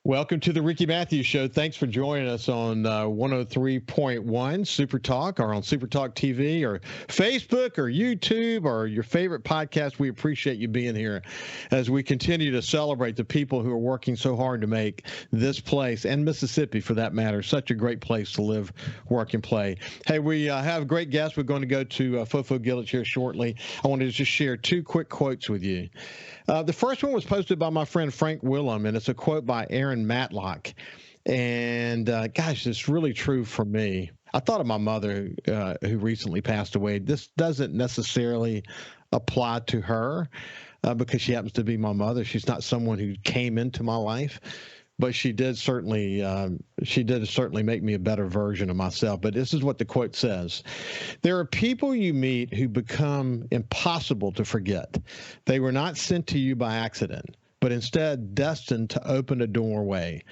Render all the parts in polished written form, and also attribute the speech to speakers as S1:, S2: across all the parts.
S1: Welcome to the Ricky Matthews Show. Thanks for joining us on 103.1 Super Talk, or on Super Talk TV, or Facebook, or YouTube, or your favorite podcast. We appreciate you being here as we continue to celebrate the people who are working so hard to make this place, and Mississippi for that matter, such a great place to live, work, and play. Hey, we have a great guest. We're going to go to FoFo Gilich here shortly. I wanted to just share two quick quotes with you. The first one was posted by my friend Frank Willem, and it's a quote by Aaron Matlock. And gosh, it's really true for me. I thought of my mother who recently passed away. This doesn't necessarily apply to her because she happens to be my mother. She's not someone who came into my life, but she did certainly make me a better version of myself. But this is what the quote says. There are people you meet who become impossible to forget. They were not sent to you by accident, but instead destined to open a doorway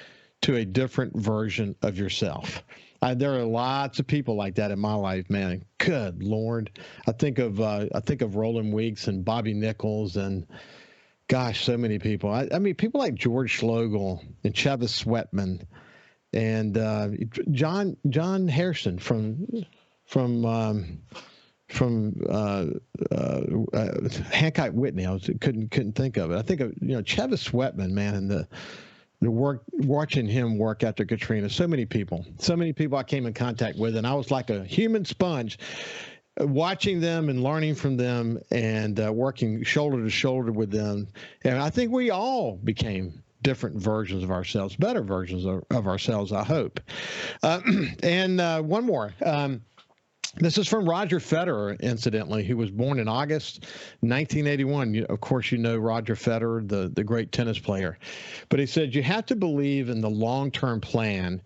S1: to a different version of yourself. There are lots of people like that in my life, man. Good Lord. I think of Roland Weeks and Bobby Nichols and gosh, so many people. I mean, people like George Schlogel and Chevis Sweatman and John Hairston from Hancock Whitney. I couldn't think of it. I think of Chevis Sweatman, man, and the work, watching him work after Katrina. So many people I came in contact with, and I was like a human sponge, watching them and learning from them and working shoulder to shoulder with them. And I think we all became different versions of ourselves, better versions of ourselves, I hope. And one more. This is from Roger Federer, incidentally, who was born in August 1981. Of course, you know Roger Federer, the great tennis player. But he said, you have to believe in the long-term plan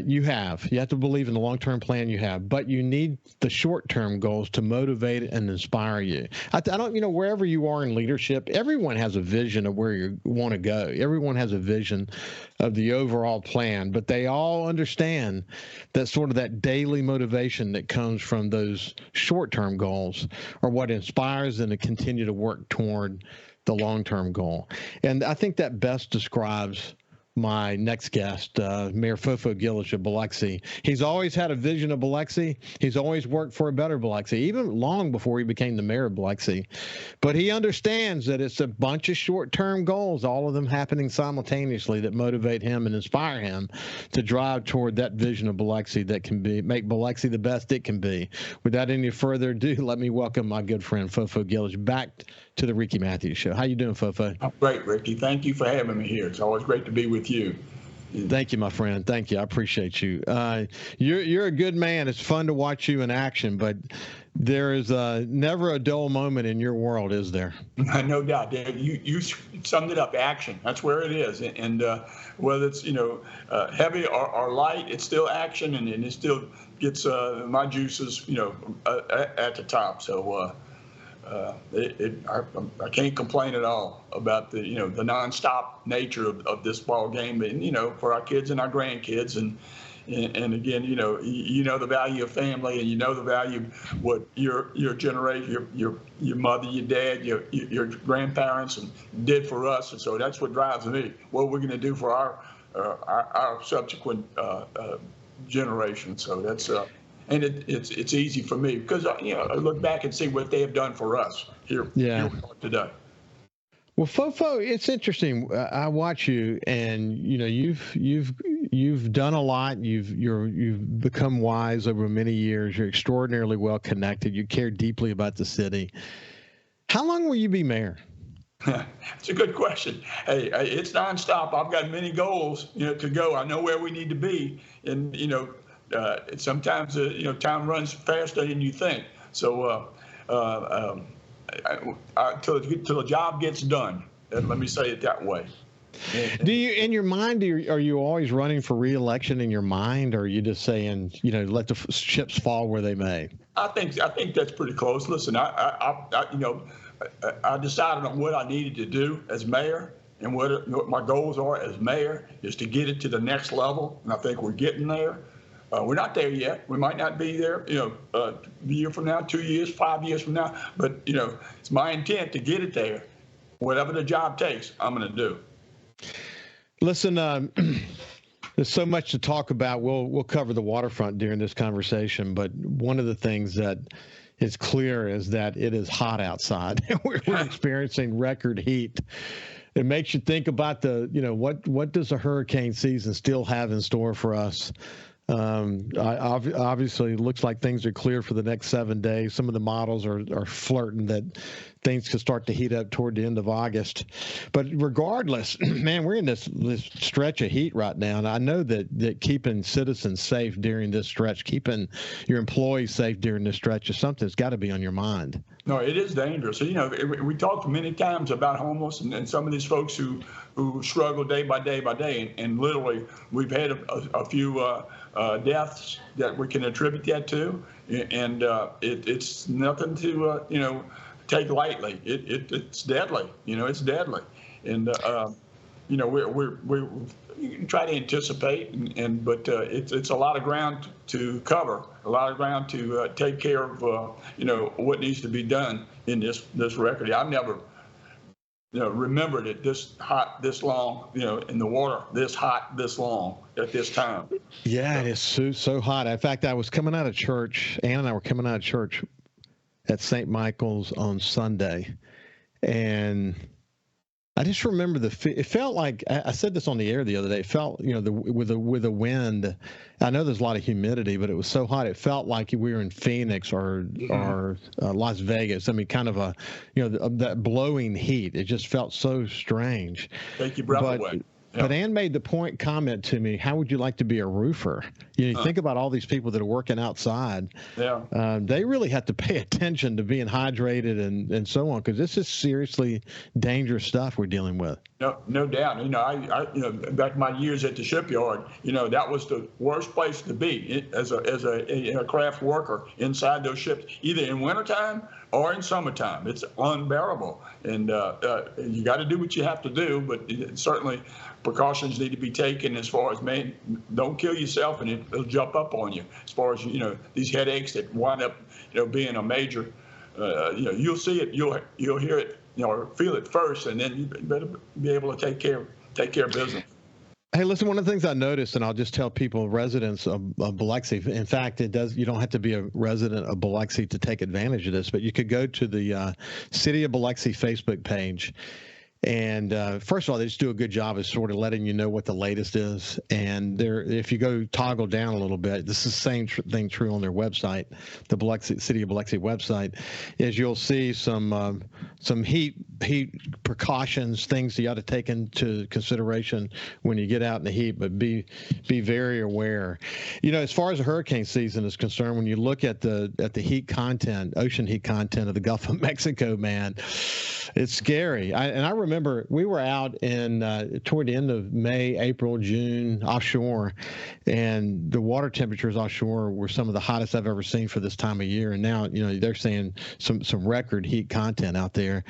S1: you have to believe in the long-term plan you have, but you need the short-term goals to motivate and inspire you. I don't, wherever you are in leadership, everyone has a vision of where you want to go. Everyone has a vision of the overall plan, but they all understand that sort of that daily motivation that comes from those short-term goals are what inspires them to continue to work toward the long-term goal. And I think that best describes my next guest, Mayor FoFo Gilich of Biloxi. He's always had a vision of Biloxi. He's always worked for a better Biloxi, even long before he became the mayor of Biloxi. But he understands that it's a bunch of short-term goals, all of them happening simultaneously, that motivate him and inspire him to drive toward that vision of Biloxi that can make Biloxi the best it can be. Without any further ado, let me welcome my good friend FoFo Gilich back to the Ricky Matthews Show. How you doing, FoFo?
S2: I'm great, Ricky. Thank you for having me here. It's always great to be with you.
S1: Thank you, my friend. Thank you. I appreciate you. You're a good man. It's fun to watch you in action, but there is never a dull moment in your world, is there?
S2: No doubt, Dave. You summed it up. Action. That's where it is. And whether it's heavy or light, it's still action, and it still gets my juices at the top. So. I can't complain at all about the the nonstop nature of this ball game, and for our kids and our grandkids, and again the value of family, and the value of what your generation, your mother, your dad, your grandparents and did for us, and so that's what drives me. What we're going to do for our subsequent generation. So that's. And it's easy for me because I look back and see what they have done for us here today.
S1: Well, FoFo, it's interesting. I watch you, and you've done a lot. You've become wise over many years. You're extraordinarily well connected. You care deeply about the city. How long will you be mayor?
S2: It's a good question. Hey, it's nonstop. I've got many goals to go. I know where we need to be, and sometimes time runs faster than you think. So till the job gets done, let me say it that way.
S1: Do you, in your mind, are you always running for re-election in your mind, or are you just saying, let the chips fall where they may?
S2: I think that's pretty close. Listen, I decided on what I needed to do as mayor, and what my goals are as mayor is to get it to the next level, and I think we're getting there. We're not there yet. We might not be there, a year from now, 2 years, 5 years from now. But, it's my intent to get it there. Whatever the job takes, I'm going to do.
S1: Listen, there's so much to talk about. We'll cover the waterfront during this conversation, but one of the things that is clear is that it is hot outside. We're experiencing record heat. It makes you think about what does a hurricane season still have in store for us? Obviously, it looks like things are clear for the next 7 days. Some of the models are flirting that things could start to heat up toward the end of August. But regardless, man, we're in this stretch of heat right now. And I know that keeping citizens safe during this stretch, keeping your employees safe during this stretch is something that's got to be on your mind.
S2: No, it is dangerous. We talked many times about homeless and some of these folks who struggle day by day. And literally, we've had a few deaths that we can attribute that to. And it's nothing to, take lightly. It's deadly. It's deadly. And, we try to anticipate, but it's a lot of ground to cover, a lot of ground to take care of, what needs to be done in this record. I've never, remembered it this hot, this long, in the water, this hot, this long at this time.
S1: Yeah, it is so hot. In fact, I was coming out of church, Ann and I were coming out of church at St. Michael's on Sunday, and I just remember it felt like, I said this on the air the other day, it felt, with the wind, I know there's a lot of humidity, but it was so hot, it felt like we were in Phoenix or Las Vegas. I mean, kind of that blowing heat. It just felt so strange.
S2: Take your breath away. Yeah.
S1: But Ann made the comment to me, how would you like to be a roofer? You think about all these people that are working outside.
S2: Yeah.
S1: They really have to pay attention to being hydrated and so on, because this is seriously dangerous stuff we're dealing with.
S2: No doubt. I back in my years at the shipyard, that was the worst place to be as a craft worker inside those ships, either in wintertime or in summertime. It's unbearable. And you got to do what you have to do, but certainly precautions need to be taken as far as, man, don't kill yourself and it'll jump up on you. As far as, these headaches that wind up, being a major, you'll see it, you'll hear it, or feel it first, and then you better be able to take care of business.
S1: Hey, listen, one of the things I noticed, and I'll just tell people, residents of Biloxi, in fact, you don't have to be a resident of Biloxi to take advantage of this, but you could go to the City of Biloxi Facebook page. And first of all, they just do a good job of sort of letting you know what the latest is. And if you go toggle down a little bit, this is the same thing true on their website, the City of Biloxi website, is you'll see some heat precautions, things you ought to take into consideration when you get out in the heat, but be very aware. As far as the hurricane season is concerned, when you look at the heat content, ocean heat content of the Gulf of Mexico, man, it's scary. I remember we were out toward the end of May, April, June offshore, and the water temperatures offshore were some of the hottest I've ever seen for this time of year. And now, they're saying some record heat content out there.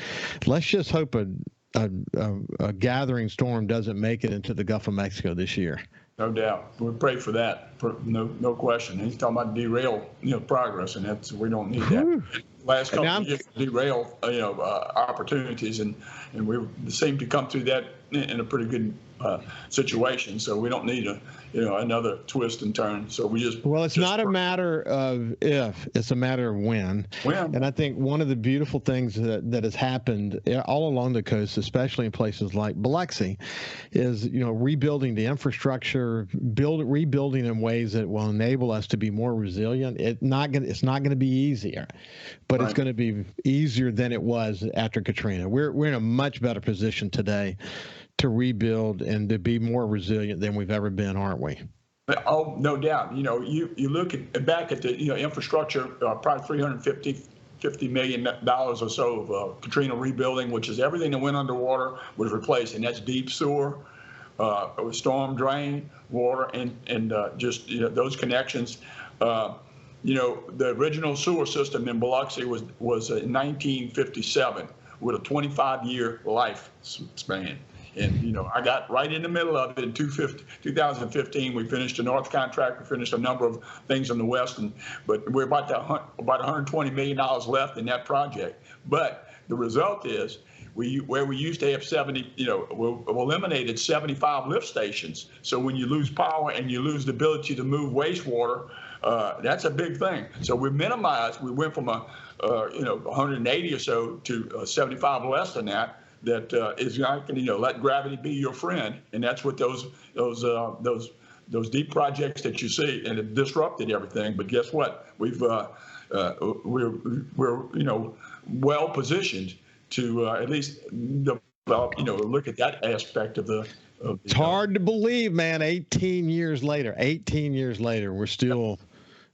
S1: Let's just hope a gathering storm doesn't make it into the Gulf of Mexico this year.
S2: No doubt. We pray for that. No question. He's talking about derail, progress, and we don't need that. Last couple of years, derail, opportunities, and we seem to come through that in a pretty good situation. So we don't need another twist and turn. So we just
S1: it's not a matter of if, it's a matter of when. And I think one of the beautiful things that has happened all along the coast, especially in places like Biloxi, is rebuilding the infrastructure, rebuilding in ways that will enable us to be more resilient. It's not going to be easier, but It's going to be easier than it was after Katrina. We're in a much better position today to rebuild and to be more resilient than we've ever been, aren't we?
S2: Oh, no doubt. You look back at the infrastructure, probably $350 million or so of Katrina rebuilding, which is everything that went underwater was replaced, and that's deep sewer, storm drain, water, and just those connections. The original sewer system in Biloxi was in 1957 with a 25-year life span. And, I got right in the middle of it in 2015. We finished a north contract. We finished a number of things on the west, but we're about $120 million left in that project. But the result is where we used to have 70, we eliminated 75 lift stations. So when you lose power and you lose the ability to move wastewater, that's a big thing. So we minimized. We went from 180 or so to 75 less than that. That is not going to let gravity be your friend, and that's what those deep projects that you see, and it disrupted everything. But guess what? We're well positioned to at least develop, look at that aspect of the.
S1: It's hard to believe, man. 18 years later, we're still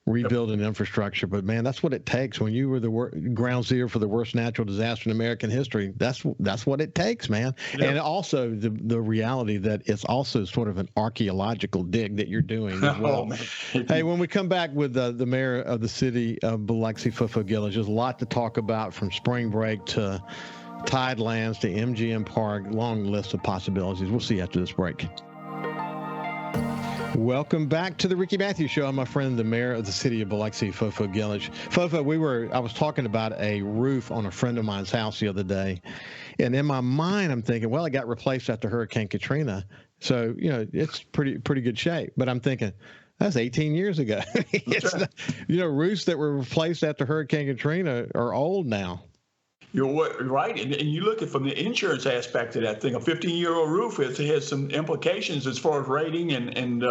S1: rebuilding infrastructure. But man, that's what it takes. When you were the ground zero for the worst natural disaster in American history, that's what it takes, man. Yeah. And also the reality that it's also sort of an archaeological dig that you're doing as well. Hey, when we come back with the mayor of the city of Biloxi, FoFo Gilich, there's a lot to talk about, from spring break to Tidelands to MGM Park, long list of possibilities. We'll see you after this break. Welcome back to the Ricky Matthews Show. I'm my friend, the mayor of the city of Biloxi, FoFo Gilich. FoFo, I was talking about a roof on a friend of mine's house the other day, and in my mind, I'm thinking, well, it got replaced after Hurricane Katrina, so it's pretty good shape. But I'm thinking, that's 18 years ago. Roofs that were replaced after Hurricane Katrina are old now.
S2: You're right, and you look at from the insurance aspect of that thing. A 15-year-old roof has some implications as far as rating and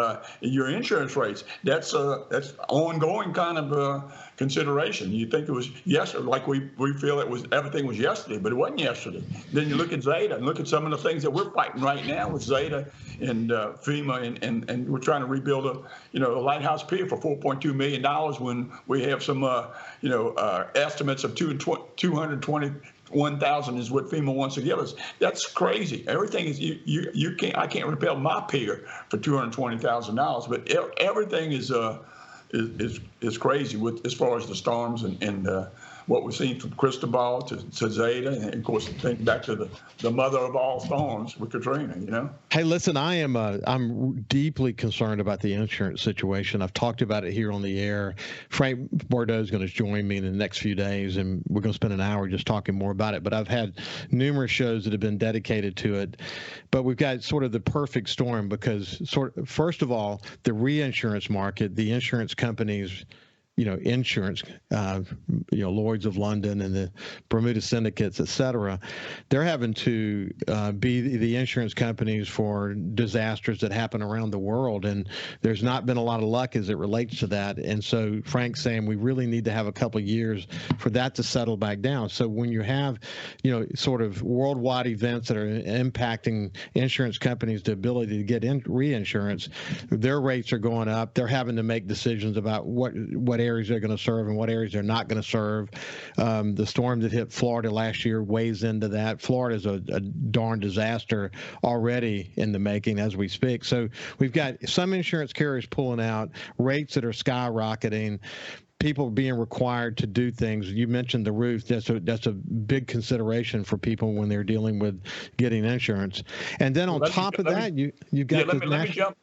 S2: your insurance rates. That's ongoing kind of consideration. You think it was yesterday, like we feel everything was yesterday, but it wasn't yesterday. Then you look at Zeta and look at some of the things that we're fighting right now with Zeta and FEMA, and we're trying to rebuild a lighthouse pier for $4.2 million when we have some estimates of 221,000 is what FEMA wants to give us. That's crazy. Everything is I can't rebuild my pier for $220,000, but everything is crazy with as far as the storms and what we've seen from Cristobal to Zeta, and of course think back to the mother of all storms with Katrina.
S1: Hey, listen, I'm deeply concerned about the insurance situation. I've talked about it here on the air. Frank Bordeaux is going to join me in the next few days, and we're going to spend an hour just talking more about it. But I've had numerous shows that have been dedicated to it. But we've got sort of the perfect storm because first of all, the reinsurance market, the insurance companies, insurance, Lloyd's of London and the Bermuda syndicates, et cetera, they're having to be the insurance companies for disasters that happen around the world. And there's not been a lot of luck as it relates to that. And so Frank's saying we really need to have a couple of years for that to settle back down. So when you have, sort of worldwide events that are impacting insurance companies' the ability to get reinsurance, their rates are going up. They're having to make decisions about what areas they're going to serve and what areas they're not going to serve. The storm that hit Florida last year weighs into that. Florida is a darn disaster already in the making as we speak. So we've got some insurance carriers pulling out, rates that are skyrocketing, people being required to do things. You mentioned the roof. That's a big consideration for people when they're dealing with getting insurance. And then on top of that, you got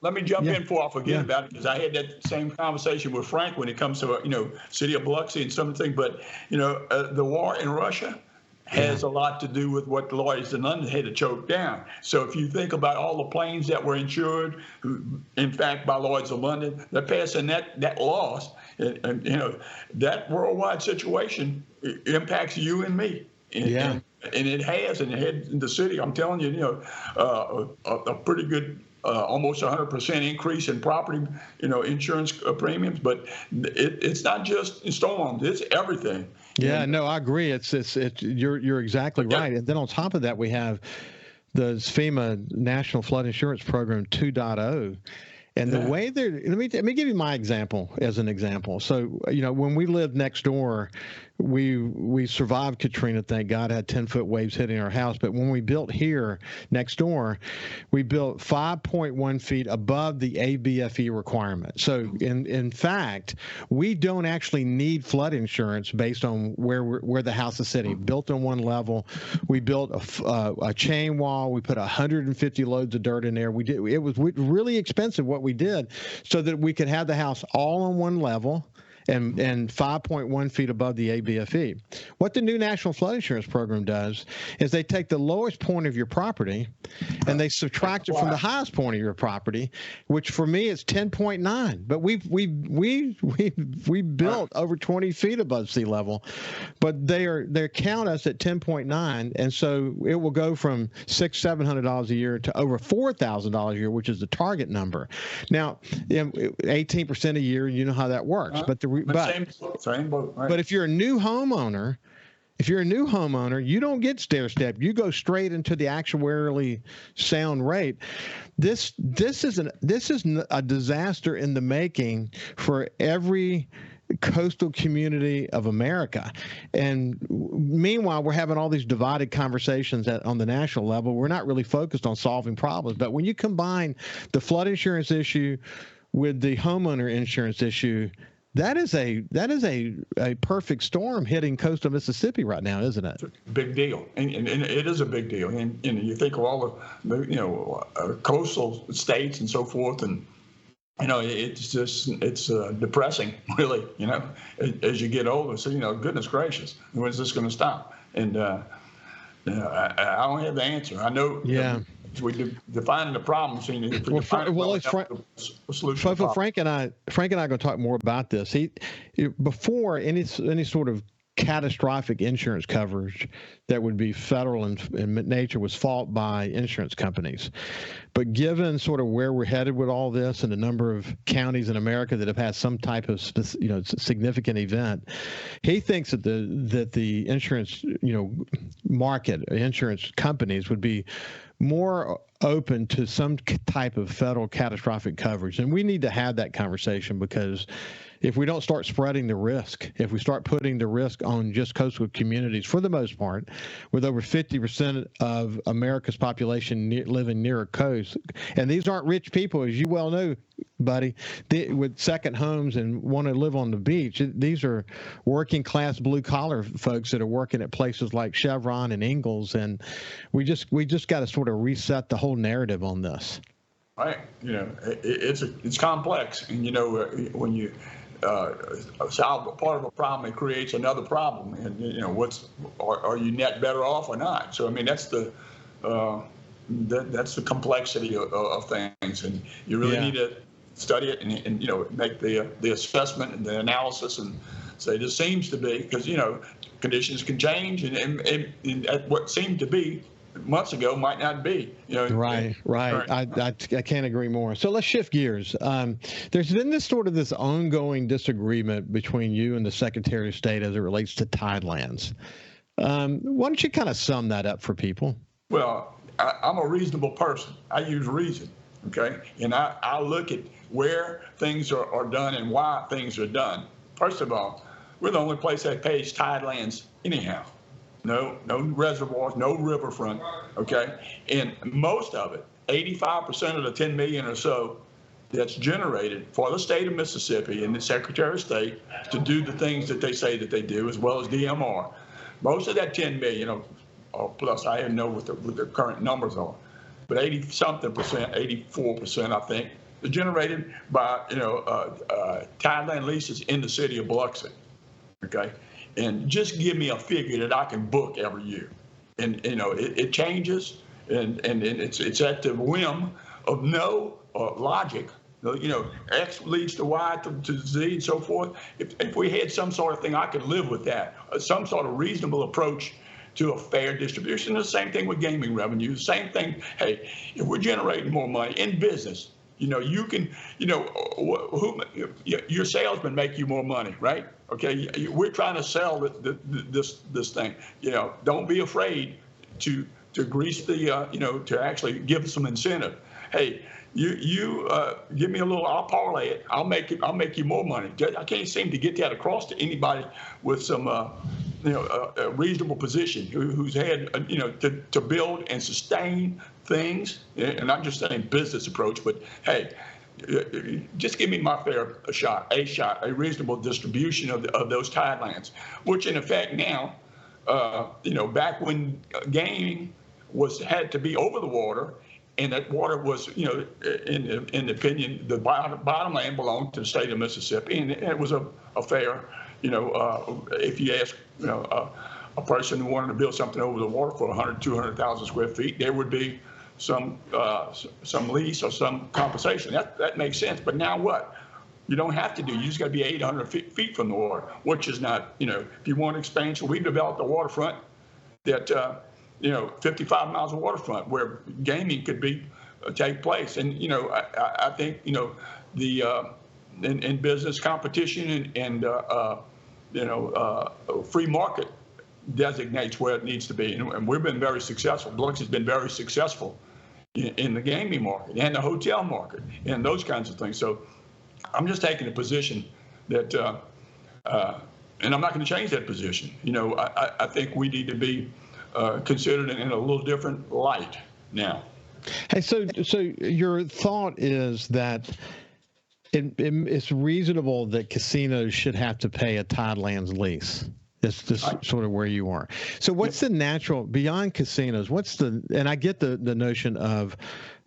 S2: let me jump in before I forget about it, because I had that same conversation with Frank when it comes to city of Biloxi and something. But the war in Russia has a lot to do with what Lloyd's in London had to choke down. So if you think about all the planes that were insured, in fact, by Lloyd's of London, they're passing that loss. And that worldwide situation impacts you and me. And it has, and it had in the city. I'm telling you, a pretty good, almost 100% increase in property, insurance premiums. But it's not just storms; it's everything.
S1: Yeah, no, I agree. You're exactly right. And then on top of that, we have the FEMA National Flood Insurance Program 2.0. And the way they're, let me give you my example as an example. So, when we lived next door, we survived Katrina, thank God, had 10-foot waves hitting our house. But when we built here next door, we built 5.1 feet above the ABFE requirement. So in fact, we don't actually need flood insurance based on where the house is sitting. Built on one level, we built a chain wall. We put 150 loads of dirt in there. It was really expensive what we did, so that we could have the house all on one level. and 5.1 feet above the ABFE. What the new National Flood Insurance Program does is they take the lowest point of your property and they subtract it from the highest point of your property, which for me is 10.9. But we built over 20 feet above sea level, but they count us at 10.9, and so it will go from $600-700 a year to over $4,000 a year, which is the target number. Now, 18% a year, you know how that works. But if you're a new homeowner, you don't get stair step. You go straight into the actuarially sound rate. This is a disaster in the making for every coastal community of America. And meanwhile, we're having all these divided conversations on the national level. We're not really focused on solving problems. But when you combine the flood insurance issue with the homeowner insurance issue, that is a perfect storm hitting coastal Mississippi right now, isn't it?
S2: It's a big deal, and it is a big deal. And you think of all the coastal states and so forth, and it's depressing, really. As you get older, so goodness gracious, when is this going to stop? And I don't have the answer. I know.
S1: Yeah.
S2: We define the problem.
S1: Frank and I are going to talk more about this. Before any sort of catastrophic insurance coverage that would be federal in nature was fought by insurance companies. But given sort of where we're headed with all this and the number of counties in America that have had some type of significant event, he thinks that the insurance market, insurance companies would be more open to some type of federal catastrophic coverage. And we need to have that conversation, because if we don't start spreading the risk, if we start putting the risk on just coastal communities, for the most part, with over 50% of America's population living near a coast, and these aren't rich people, as you well know, buddy, with second homes and want to live on the beach. These are working class blue collar folks that are working at places like Chevron and Ingalls, and we just got to sort of reset the whole narrative on this.
S2: Right, it's complex, and when you solve part of a problem, it creates another problem, and are you net better off or not? So I mean that's the complexity of things, and you really need to study it and make the assessment and the analysis and say this seems to be, because conditions can change, and what seemed to be months ago might not be.
S1: Right. I can't agree more. So let's shift gears. There's been this ongoing disagreement between you and the Secretary of State as it relates to tidelands. Why don't you kind of sum that up for people?
S2: Well, I'm a reasonable person. I use reason, okay? And I look at where things are done and why things are done. First of all, we're the only place that pays tidelands anyhow. No reservoirs, no riverfront, okay? And most of it, 85% of the 10 million or so that's generated for the state of Mississippi and the Secretary of State to do the things that they say that they do, as well as DMR. Most of that 10 million, or plus, I don't know what the current numbers are, but 80-something%, 84%, I think, is generated by, tideland leases in the city of Biloxi, okay? And just give me a figure that I can book every year. And, it changes, and it's at the whim of no logic. X leads to Y to Z and so forth. If we had some sort of thing, I could live with that. Some sort of reasonable approach to a fair distribution. The same thing with gaming revenue. The same thing, hey, if we're generating more money in business, you can, your salesmen make you more money, right? Okay, we're trying to sell this thing. Don't be afraid to grease the, to actually give some incentive. Hey, you give me a little, I'll parlay it. I'll make you more money. I can't seem to get that across to anybody with some, a reasonable position who's had, to build and sustain things. And I'm just saying business approach, but hey, just give me my fair shot, a reasonable distribution of those tidelands, which in effect now, back when gaming had to be over the water, and that water was, in the opinion, the bottom land belonged to the state of Mississippi, and it was a fair, if you ask, a person who wanted to build something over the water for 100, 200,000 square feet, there would be some lease or some compensation. That makes sense. But now what? You don't have to do. You just got to be 800 feet from the water, which is not, if you want expansion, we developed a waterfront that, 55 miles of waterfront where gaming could take place. And, I think, the in business competition and free market designates where it needs to be. And we've been very successful. Biloxi's been very successful in the gaming market and the hotel market and those kinds of things. So I'm just taking a position that, and I'm not going to change that position. I think we need to be considered in a little different light now.
S1: Hey, so your thought is that it's reasonable that casinos should have to pay a Tidelands lease. That's just sort of where you are. So what's the natural, beyond casinos, and I get the notion of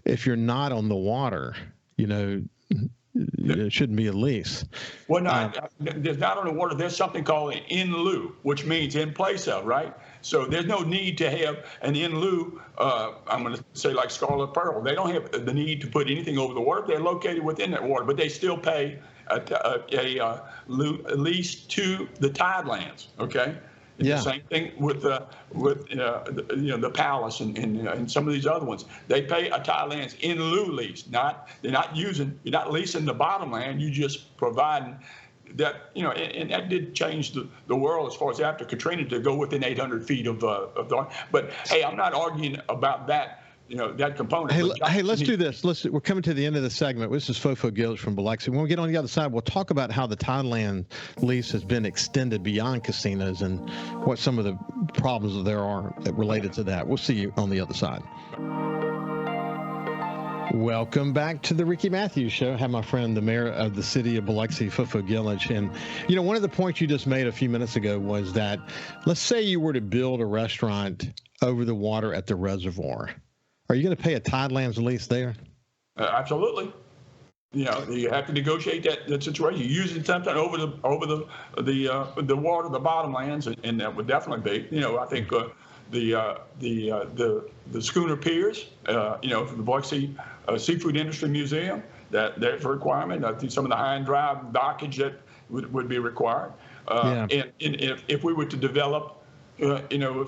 S1: if you're not on the water, it shouldn't be a lease.
S2: Well, there's not on the water. There's something called an in lieu, which means in place of, right? So there's no need to have an in lieu, I'm going to say like Scarlet Pearl. They don't have the need to put anything over the water. They're located within that water, but they still pay a lease to the Tidelands, okay? Yeah. The same thing with the Palace and some of these other ones. They pay a Tidelands in lieu lease. You're not leasing the bottom land. You just providing that, and that did change the world as far as after Katrina to go within 800 feet of the. But hey, I'm not arguing about that. That component.
S1: Hey, let's do this. We're coming to the end of the segment. This is FoFo Gilich from Biloxi. When we get on the other side, we'll talk about how the Tideland lease has been extended beyond casinos and what some of the problems there are related to that. We'll see you on the other side. Welcome back to the Ricky Matthews Show. I have my friend, the mayor of the city of Biloxi, FoFo Gilich. And, one of the points you just made a few minutes ago was that, let's say you were to build a restaurant over the water at the reservoir. Are you going to pay a Tidelands lease there?
S2: Absolutely. You have to negotiate that situation. You're using something over the water, the bottom lands, and that would definitely be. I think the schooner piers, for the Biloxi Seafood Industry Museum, that's a requirement. I think some of the high and dry dockage that would be required. And if we were to develop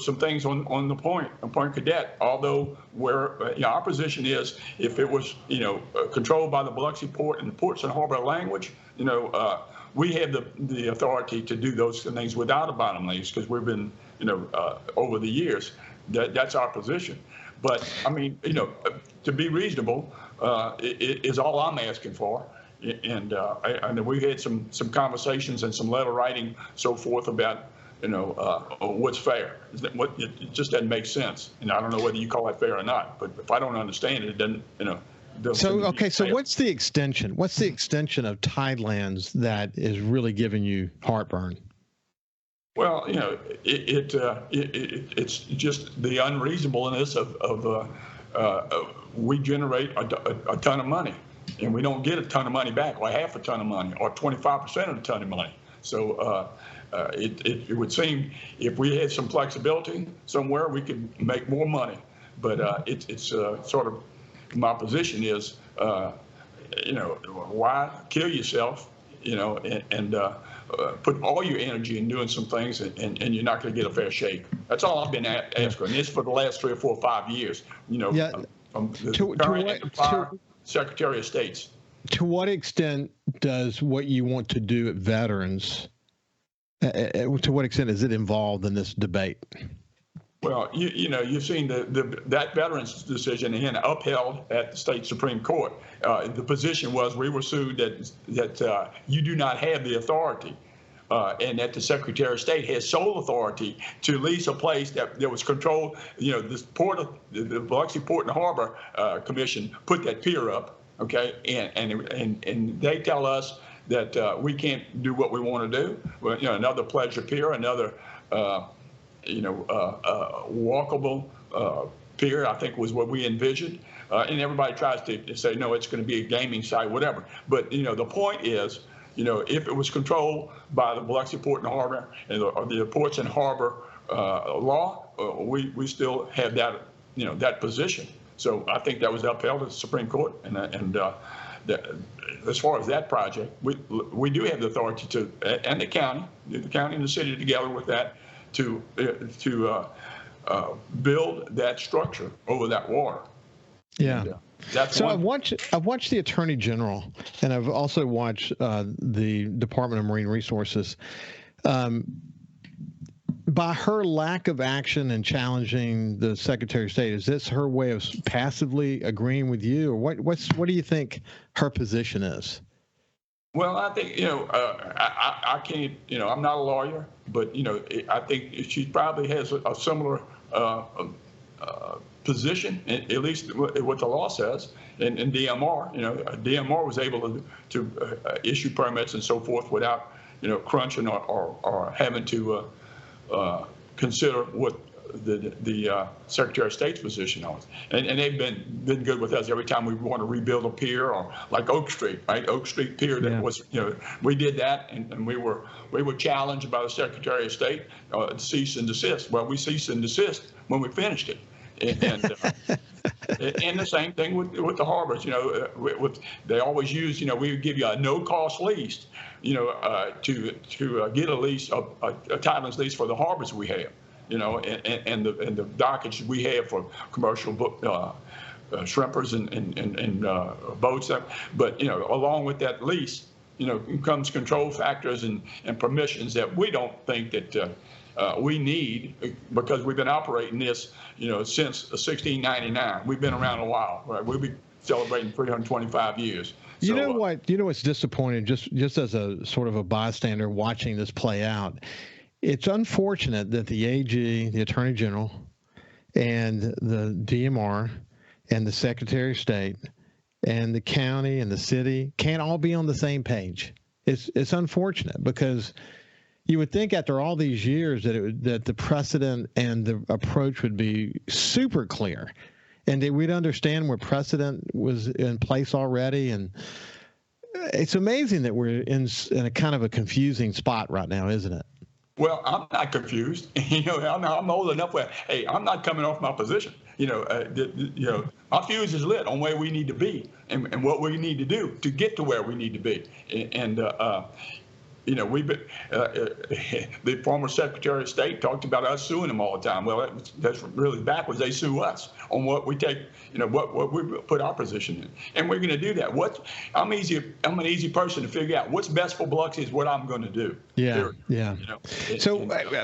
S2: some things on the Point Cadet, although where our position is, if it was, controlled by the Biloxi Port and the Ports and Harbor language, we have the authority to do those things without a bottom lease because we've been, over the years, that's our position. But I mean, to be reasonable is all I'm asking for. And we've had some conversations and some letter writing, so forth about, what's fair. It just doesn't make sense. And I don't know whether you call that fair or not, but if I don't understand it, it doesn't,
S1: So what's the extension? What's the extension of Tidelands that is really giving you heartburn?
S2: Well, it's just the unreasonableness of we generate a ton of money, and we don't get a ton of money back, or half a ton of money, or 25% of a ton of money. So it would seem if we had some flexibility somewhere, we could make more money. But it's sort of my position is, why kill yourself, and put all your energy in doing some things, and you're not going to get a fair shake. That's all I've been asking. And this for the last 3 or 4 or 5 years. From the current Secretary of State's.
S1: To what extent does what you want to do at veterans? To what extent is it involved in this debate?
S2: Well, you've seen that veterans decision again upheld at the state Supreme Court. The position was we were sued that you do not have the authority, and that the Secretary of State has sole authority to lease a place that was controlled. This the Biloxi Port and Harbor Commission put that pier up, okay, and they tell us that we can't do what we want to do. Well, another pleasure pier, another. Walkable pier, I think was what we envisioned. and everybody tries to say, no, it's going to be a gaming site, whatever. But, the point is, if it was controlled by the Biloxi Port and Harbor and the Ports and Harbor law, we still have that, that position. So I think that was upheld at the Supreme Court, and as far as that project, we do have the authority to, and the county and the city together with that, to build that structure over that water.
S1: Yeah.
S2: And, that's
S1: so I've watched the Attorney General, and I've also watched the Department of Marine Resources. By her lack of action and challenging the Secretary of State, is this her way of passively agreeing with you, or what do you think her position is?
S2: Well, I think, I can't, I'm not a lawyer, but, I think she probably has a similar position, at least what the law says, and DMR. DMR was able to issue permits and so forth without, crunching or having to consider what the Secretary of State's position on it. And they've been good with us every time we want to rebuild a pier, or like Oak Street, right? Oak Street Pier, that was, we did that, and we were challenged by the Secretary of State to cease and desist. Well, we ceased and desist when we finished it. And the same thing with the harbors. They always use, we would give you a no-cost lease, to get a lease, a title lease for the harbors we have, and the dockage we have for commercial shrimpers and boats. But along with that lease, comes control factors and permissions that we don't think that we need, because we've been operating this, since 1699. We've been around a while, right? We'll be celebrating 325 years.
S1: You know what? You know what's disappointing, just as a sort of a bystander watching this play out, it's unfortunate that the AG, the Attorney General, and the DMR, and the Secretary of State, and the county and the city can't all be on the same page. It's unfortunate, because you would think after all these years that the precedent and the approach would be super clear, and that we'd understand where precedent was in place already. And it's amazing that we're in a kind of a confusing spot right now, isn't it?
S2: Well, I'm not confused. I'm old enough where, hey, I'm not coming off my position. My fuse is lit on where we need to be and what we need to do to get to where we need to be. We've been, the former Secretary of State talked about us suing them all the time. Well, that's really backwards. They sue us on what we take, what we put our position in, and we're going to do that. I'm an easy person to figure out what's best for Biloxi is what I'm going to do.
S1: Yeah, yeah.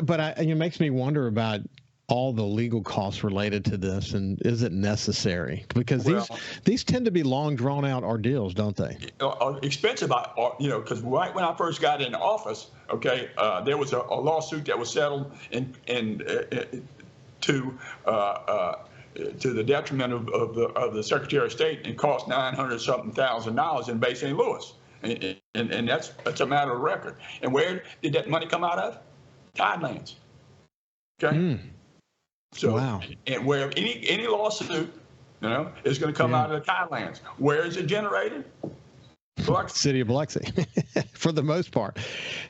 S1: But it makes me wonder about all the legal costs related to this, and is it necessary? Because these tend to be long, drawn-out ordeals, don't they?
S2: Expensive, because right when I first got into office, there was a lawsuit that was settled to the detriment of the Secretary of State, and cost $900-something thousand in Bay St. Louis, and that's a matter of record. And where did that money come out of? Tidelands. Okay. Mm. So, wow. And where any lawsuit, is going to come out of the Tidelands. Where is it generated? Biloxi.
S1: City of Biloxi, for the most part.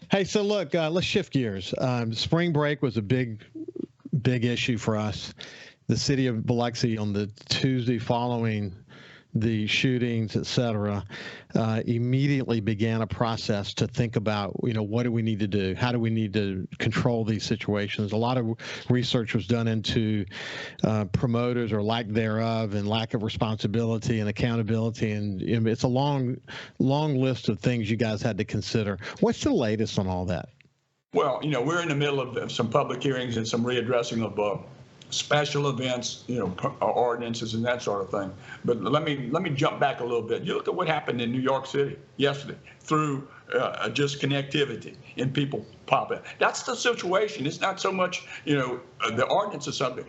S1: Hey, so look, let's shift gears. Spring break was a big issue for us. The city of Biloxi, on the Tuesday following the shootings, et cetera, immediately began a process to think about, what do we need to do? How do we need to control these situations? A lot of research was done into promoters, or lack thereof, and lack of responsibility and accountability. And it's a long list of things you guys had to consider. What's the latest on all that?
S2: Well, we're in the middle of some public hearings and some readdressing of special events, ordinances and that sort of thing. But let me jump back a little bit. You look at what happened in New York City yesterday through just connectivity and people popping. That's the situation. It's not so much, the ordinance or something.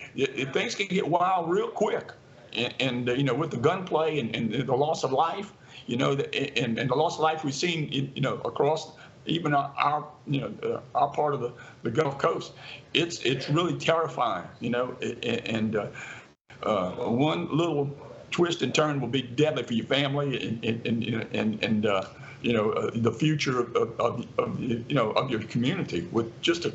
S2: Things can get wild real quick. And with the gunplay and the loss of life, and the loss of life we've seen, across even our part of the Gulf Coast, it's really terrifying, and one little twist and turn will be deadly for your family and the future of your community with just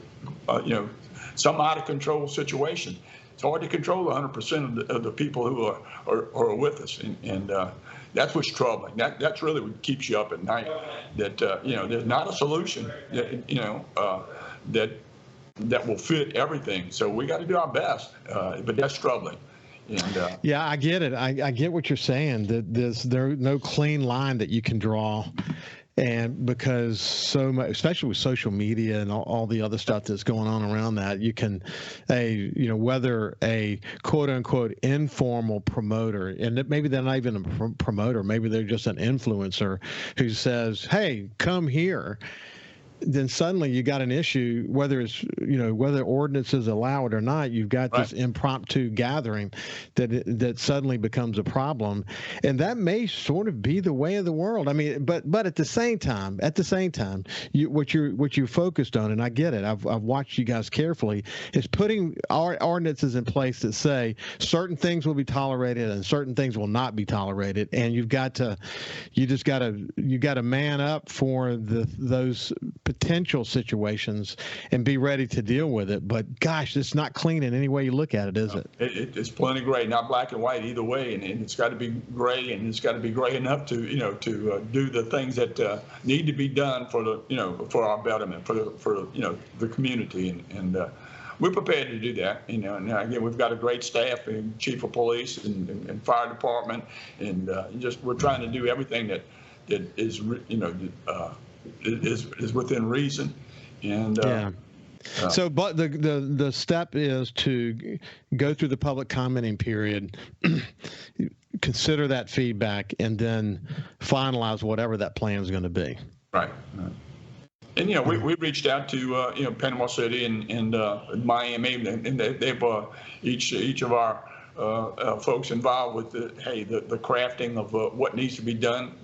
S2: some out of control situation. It's hard to control 100% of the people who are with us, and that's what's troubling. That's really what keeps you up at night. That there's not a solution that will fit everything. So we got to do our best, but that's troubling. And,
S1: yeah, I get it. I get what you're saying. That there's no clean line that you can draw, and because so much, especially with social media and all the other stuff that's going on around that, you can, whether a quote unquote informal promoter, and maybe they're not even a promoter, maybe they're just an influencer who says, "Hey, come here." Then suddenly you got an issue, whether ordinances allow it or not. You've got this impromptu gathering that suddenly becomes a problem, and that may sort of be the way of the world. I mean, but at the same time, what you're focused on, and I get it. I've watched you guys carefully, is putting our ordinances in place that say certain things will be tolerated and certain things will not be tolerated, and you got to man up for those potential situations and be ready to deal with it. But gosh, it's not clean in any way you look at it, is it?
S2: It's plenty gray, not black and white either way, and it's got to be gray, and it's got to be gray enough to do the things that need to be done for our betterment, for the community, and we're prepared to do that. Now again, we've got a great staff, and chief of police and fire department, and we're trying to do everything that is is within reason, and
S1: so, but the step is to go through the public commenting period, consider that feedback, and then finalize whatever that plan is going to be.
S2: Right. And we reached out to Panama City and Miami, and they've each of our folks involved with the crafting of what needs to be done,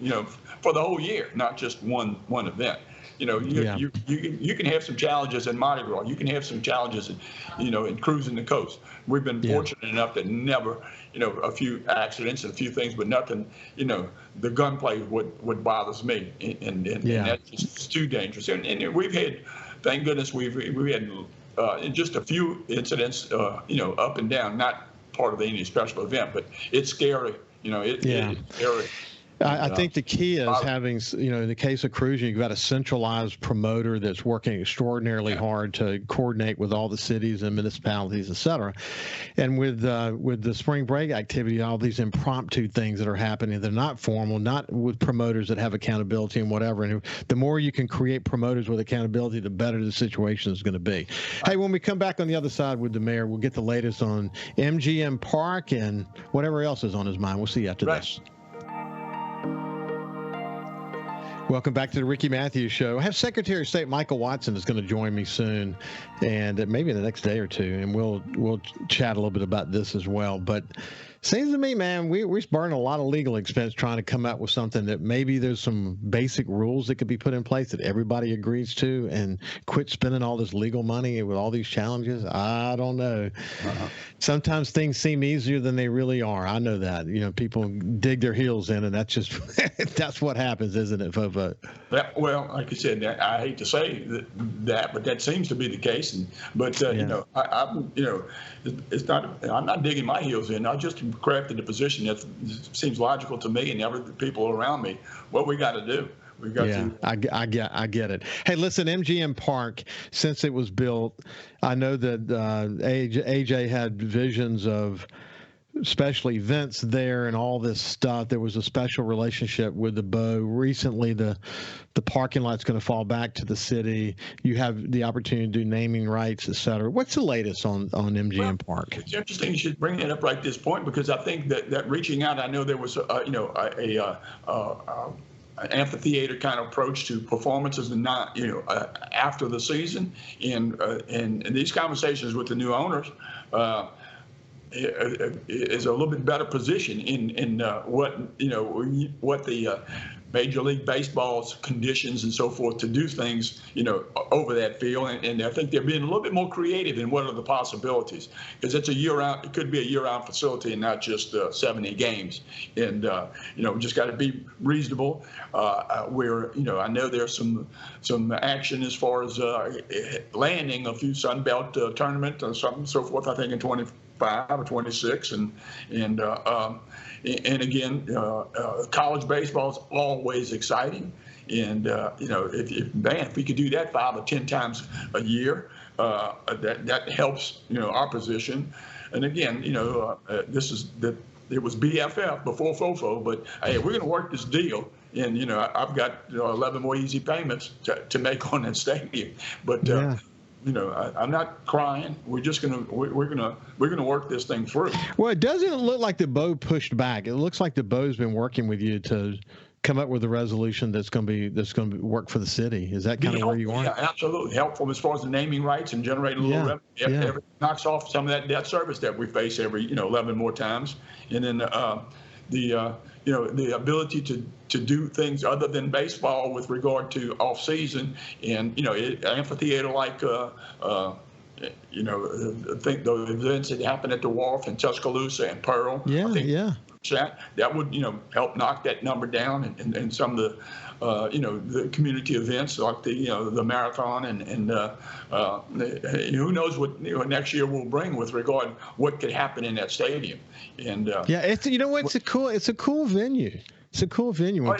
S2: for the whole year, not just one event. You can have some challenges in Mardi Gras. You can have some challenges in cruising the coast. We've been fortunate enough that never, a few accidents and a few things, but nothing, the gunplay would bothers me, and that's just too dangerous. And we've had, thank goodness, we've had just a few incidents, up and down, not part of any special event, but it's scary. It's scary.
S1: I think the key is having, in the case of cruising, you've got a centralized promoter that's working extraordinarily hard to coordinate with all the cities and municipalities, et cetera. And with the spring break activity, all these impromptu things that are happening, they're not formal, not with promoters that have accountability and whatever. And the more you can create promoters with accountability, the better the situation is going to be. Hey, when we come back on the other side with the mayor, we'll get the latest on MGM Park and whatever else is on his mind. We'll see you after this. Welcome back to the Ricky Matthews Show. I have Secretary of State Michael Watson is going to join me soon, and maybe in the next day or two, and we'll chat a little bit about this as well. But seems to me, man, we're burning a lot of legal expense trying to come up with something that maybe there's some basic rules that could be put in place that everybody agrees to, and quit spending all this legal money with all these challenges. I don't know. Sometimes things seem easier than they really are. I know that. People dig their heels in, and that's just that's what happens, isn't it, FoFo?
S2: Well, like you said, I hate to say that, but that seems to be the case. It's not. I'm not digging my heels in. I just crafted a position that seems logical to me and other people around me. What we got to do. We've got to.
S1: I get it. Hey, listen, MGM Park, since it was built, I know that AJ had visions of special events there and all this stuff. There was a special relationship with the Bow. Recently, the parking lot's going to fall back to the city. You have the opportunity to do naming rights, et cetera. What's the latest on MGM Park?
S2: It's interesting you should bring it up right at this point, because I think that reaching out, I know there was an amphitheater kind of approach to performances and not, after the season, and these conversations with the new owners, is a little bit better position in what the Major League Baseball's conditions and so forth to do things, over that field. And I think they're being a little bit more creative in what are the possibilities, because it's it could be a year-round facility and not just 70 games. And, we just got to be reasonable. I know there's some action as far as landing a few Sun Belt tournament or something, so forth, I think in 25 or 26. And again, college baseball is always exciting. And, if we could do that 5 or 10 times a year, that helps, our position. And again, it was BFF before FoFo, but hey, we're going to work this deal. And, I've got 11 more easy payments to make on that stadium. But, I'm not crying. We're gonna work this thing through.
S1: Well, it doesn't look like the Bo pushed back. It looks like the Bo's been working with you to come up with a resolution that's going to work for the city. Is that kind of where you are?
S2: Yeah, absolutely helpful as far as the naming rights and generating a little revenue. Everything knocks off some of that debt service that we face every 11 more times, and then the ability to do things other than baseball with regard to off season, and amphitheater like think the events that happened at the Wharf and Tuscaloosa and Pearl. That would help knock that number down, and some of the community events like the marathon and who knows what next year will bring with regard what could happen in that stadium. And
S1: it's it's a cool venue. It's a cool venue.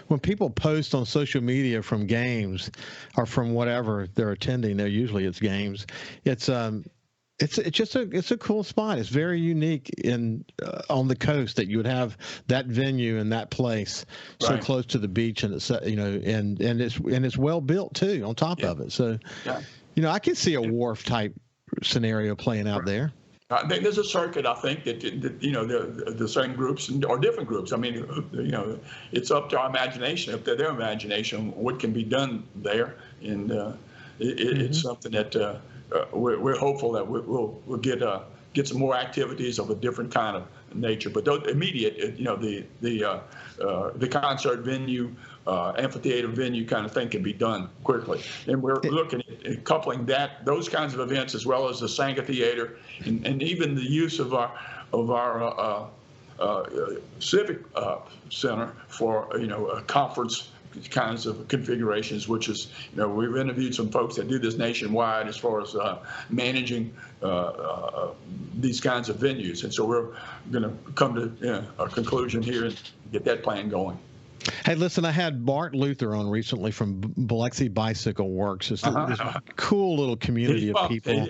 S1: When people post on social media from games or from whatever they're attending, it's games. It's a cool spot. It's very unique on the coast that you would have that venue and that place so close to the beach, and it's and it's well built too on top of it. So I can see a wharf type scenario playing out there.
S2: I think there's a circuit. I think that the same groups or different groups. I mean, it's up to our imagination, up to their imagination, what can be done there, and it's something that we're hopeful that we'll get some more activities of a different kind of nature. But those immediate, the concert venue, amphitheater venue kind of thing can be done quickly. And we're looking at coupling those kinds of events as well as the Sanger Theater, and even the use of our civic center for conference kinds of configurations, which is, we've interviewed some folks that do this nationwide as far as managing these kinds of venues. And so we're going to come to a conclusion here and get that plan going.
S1: Hey, listen, I had Bart Luther on recently from Biloxi Bicycle Works. It's this cool little community of people.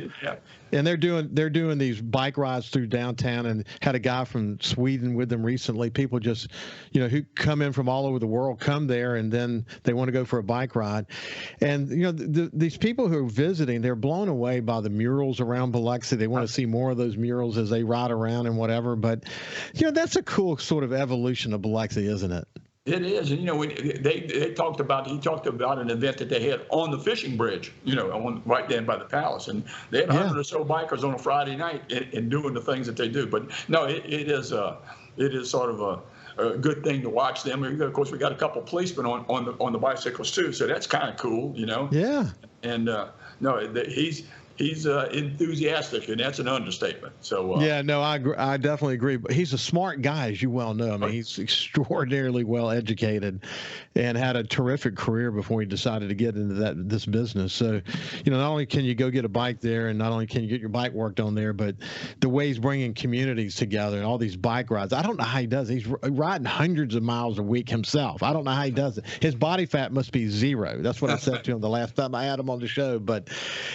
S1: And they're doing these bike rides through downtown, and had a guy from Sweden with them recently. People just, who come in from all over the world come there, and then they want to go for a bike ride. And, these people who are visiting, they're blown away by the murals around Biloxi. They want to see more of those murals as they ride around and whatever. But, that's a cool sort of evolution of Biloxi, isn't it?
S2: It is, and he talked about an event that they had on the fishing bridge, right there by the palace, and they had 100 or so bikers on a Friday night and doing the things that they do. But no, it is sort of a good thing to watch them. Of course, we got a couple policemen on the bicycles too, so that's kind of cool,
S1: Yeah.
S2: And he's enthusiastic, and that's an understatement. So
S1: I definitely agree. But he's a smart guy, as you well know. I mean, he's extraordinarily well educated, and had a terrific career before he decided to get into this business. So, not only can you go get a bike there, and not only can you get your bike worked on there, but the way he's bringing communities together and all these bike rides. I don't know how he does it. He's riding hundreds of miles a week himself. I don't know how he does it. His body fat must be 0. That's what I said to him the last time I had him on the show. But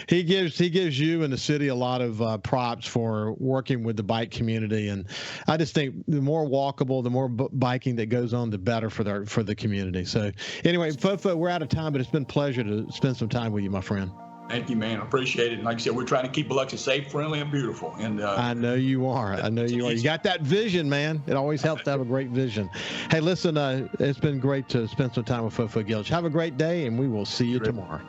S1: he gives you and the city a lot of props for working with the bike community, and I just think the more walkable, the more biking that goes on, the better for the community. So anyway, FoFo, we're out of time, but it's been a pleasure to spend some time with you, my friend.
S2: Thank you, man. I appreciate it. And like I said, we're trying to keep Biloxi safe, friendly, and beautiful. And
S1: I know you are. You got that vision, man. It always helps to have a great vision. Hey, listen, it's been great to spend some time with FoFo Gilich. Have a great day, and we will see you tomorrow.